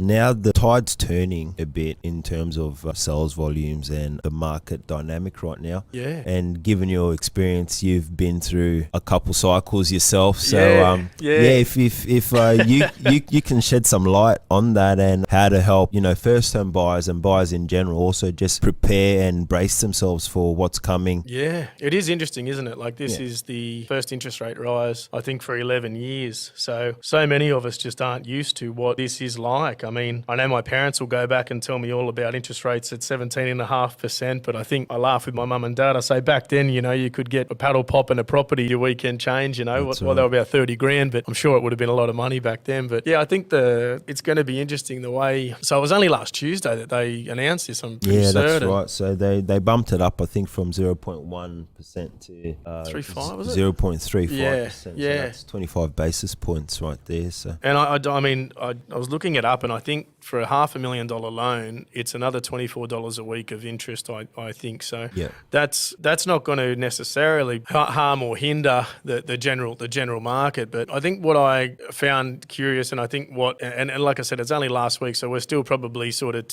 now the tide's turning a bit in terms of sales volumes and the market dynamic right now. Yeah. And given your experience, you've been through a couple cycles yourself. So if you can shed some light on that and how to help, first home buyers and buyers in general also just prepare and brace themselves for what's coming. Yeah, it is interesting, isn't it? Like this is the first interest rate rise, I think, for 11 years. So many of us just aren't used to what this is like. I mean, I know my parents will go back and tell me all about interest rates at 17.5%, but I think I laugh with my mum and dad. I say back then, you could get a paddle pop and a property your weekend change, they were about 30 grand, but I'm sure it would have been a lot of money back then. But yeah, I think it's going to be interesting the way. So it was only last Tuesday that they announced this. I'm pretty certain. That's right. So they bumped it up, I think, from 0.1% to 3.5, was it? 0.35%. Yeah. So that's 25 basis points right there. So and I mean, I was looking it up, and I think for a $500,000 loan, it's another $24 a week of interest. I think so. Yeah. That's not going to necessarily harm or hinder the general market. But I think what I found curious, and I think and like I said, it's only last week, so we're still probably sort of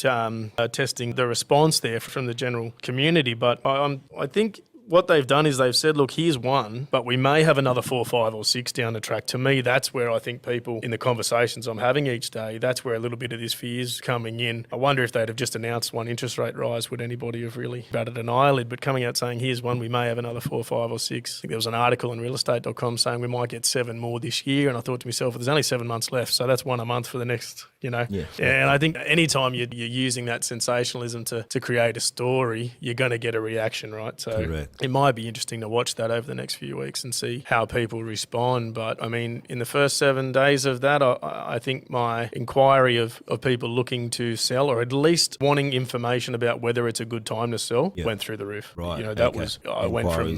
testing the response there from the general community. But I think what they've done is they've said, look, here's one, but we may have another 4, 5 or 6 down the track. To me, that's where I think people, in the conversations I'm having each day, that's where a little bit of this fear is coming in. I wonder if they'd have just announced one interest rate rise, would anybody have really batted an eyelid? But coming out saying, here's one, we may have another 4, 5 or 6. I think there was an article in realestate.com saying we might get 7 more this year. And I thought to myself, well, there's only 7 months left, so that's 1 a month for the next, Yeah. And I think anytime you're using that sensationalism to create a story, you're going to get a reaction, right? So correct. It might be interesting to watch that over the next few weeks and see how people respond. But I mean, in the first 7 days of that, I think my inquiry of people looking to sell, or at least wanting information about whether it's a good time to sell, went through the roof. Right. I went from,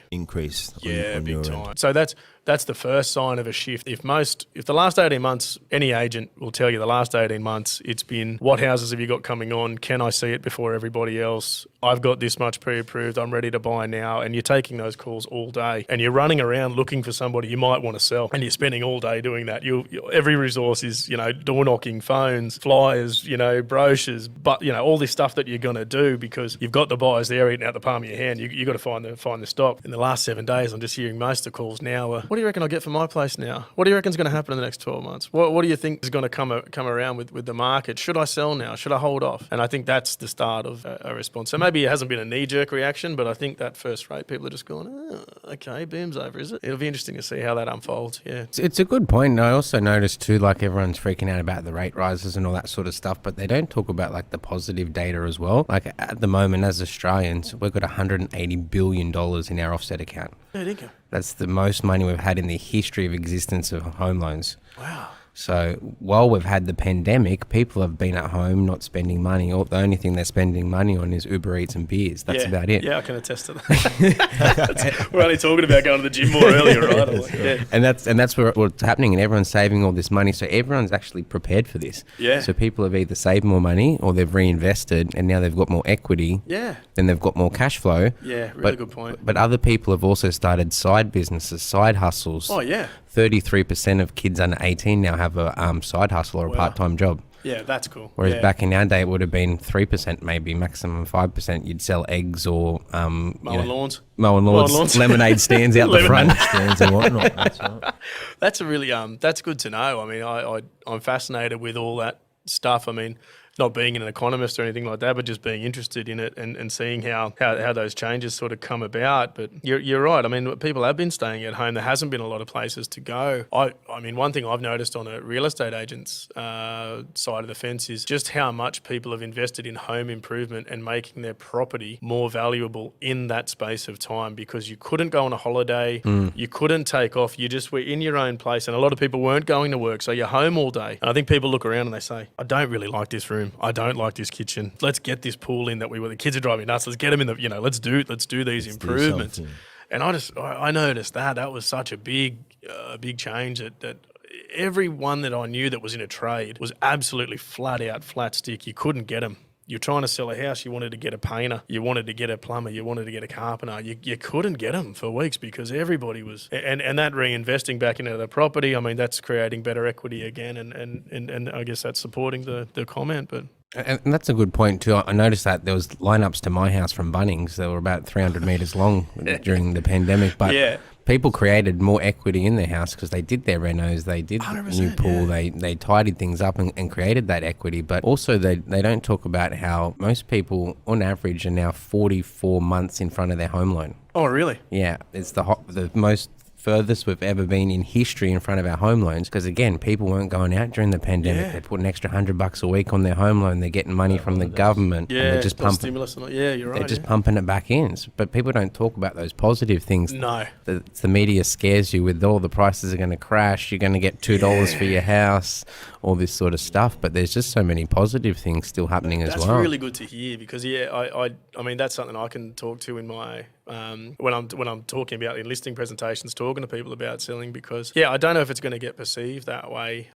increased. Yeah, big time. So that's the first sign of a shift. If the last 18 months, any agent will tell you the last 18 months, it's been, what houses have you got coming on? Can I see it before everybody else? I've got this much pre-approved. I'm ready to buy now. And you're taking those calls all day and you're running around looking for somebody you might want to sell. And you're spending all day doing that. Every resource is, door knocking, phones, flyers, brochures, but, all this stuff that you're going to do because you've got the buyers there eating out the palm of your hand. You got to find the stock. In the last 7 days, I'm just hearing most of the calls now are, what do you reckon I'll get for my place now? What do you reckon is going to happen in the next 12 months? What do you think is going to come around with the market? Should I sell now? Should I hold off? And I think that's the start of a response. So maybe it hasn't been a knee-jerk reaction, but I think that first rate, people are just going, okay, boom's over, is it? It'll be interesting to see how that unfolds, yeah. It's a good point. I also noticed too, like everyone's freaking out about the rate rises and all that sort of stuff, but they don't talk about like the positive data as well. Like at the moment, as Australians, we've got $180 billion in our offset account. Yeah, thank you. That's the most money we've had in the history of existence of home loans. Wow. So while we've had the pandemic, people have been at home not spending money. Or the only thing they're spending money on is Uber Eats and beers. That's about it. Yeah, I can attest to that. We're only talking about going to the gym more earlier, right? Yeah. And that's what's happening, and everyone's saving all this money. So everyone's actually prepared for this. Yeah. So people have either saved more money or they've reinvested, and now they've got more equity. Yeah. Then they've got more cash flow. Yeah, really good point. But other people have also started side businesses, side hustles. Oh, yeah. 33% of kids under 18 now have a side hustle or a part-time job. Yeah, that's cool. Whereas back in our day, it would have been 3%, maybe maximum 5%. You'd sell eggs or mowing lawns, lemonade stands out the front, stands and whatnot. That's right. That's a really that's good to know. I mean, I'm fascinated with all that stuff. I mean, not being an economist or anything like that, but just being interested in it and seeing how those changes sort of come about. But you're right. I mean, people have been staying at home. There hasn't been a lot of places to go. I mean, one thing I've noticed on a real estate agent's side of the fence is just how much people have invested in home improvement and making their property more valuable in that space of time, because you couldn't go on a holiday, you couldn't take off, you just were in your own place, and a lot of people weren't going to work, so you're home all day. And I think people look around and they say, I don't really like this room. I don't like this kitchen. Let's get this pool in the kids are driving nuts. Let's get them in let's do these improvements. And I noticed that was such a big change that everyone that I knew that was in a trade was absolutely flat stick. You couldn't get them. you're trying to sell a house, you wanted to get a painter, you wanted to get a plumber, you wanted to get a carpenter. You couldn't get them for weeks because everybody was, and that reinvesting back into the property, I mean, that's creating better equity again. And I guess that's supporting the comment, but. And that's a good point too. I noticed that there was lineups to my house from Bunnings. They were about 300 meters long during the pandemic, but people created more equity in their house because they did their renos, they did new pool, they tidied things up and created that equity. But also they don't talk about how most people on average are now 44 months in front of their home loan. Oh, really? Yeah, it's the most furthest we've ever been in history in front of our home loans, because again, people weren't going out during the pandemic. They put an extra $100 a week on their home loan. They're getting money from the government, and they're just pumping stimulus. You're right. They're just pumping it back in. But people don't talk about those positive things. No, the media scares you with all the prices are going to crash. You're going to get $2 for your house, all this sort of stuff. But there's just so many positive things still happening as well. That's really good to hear, because I mean that's something I can talk to in my when I'm talking about in listing presentations, talking to people about selling, because I don't know if it's going to get perceived that way.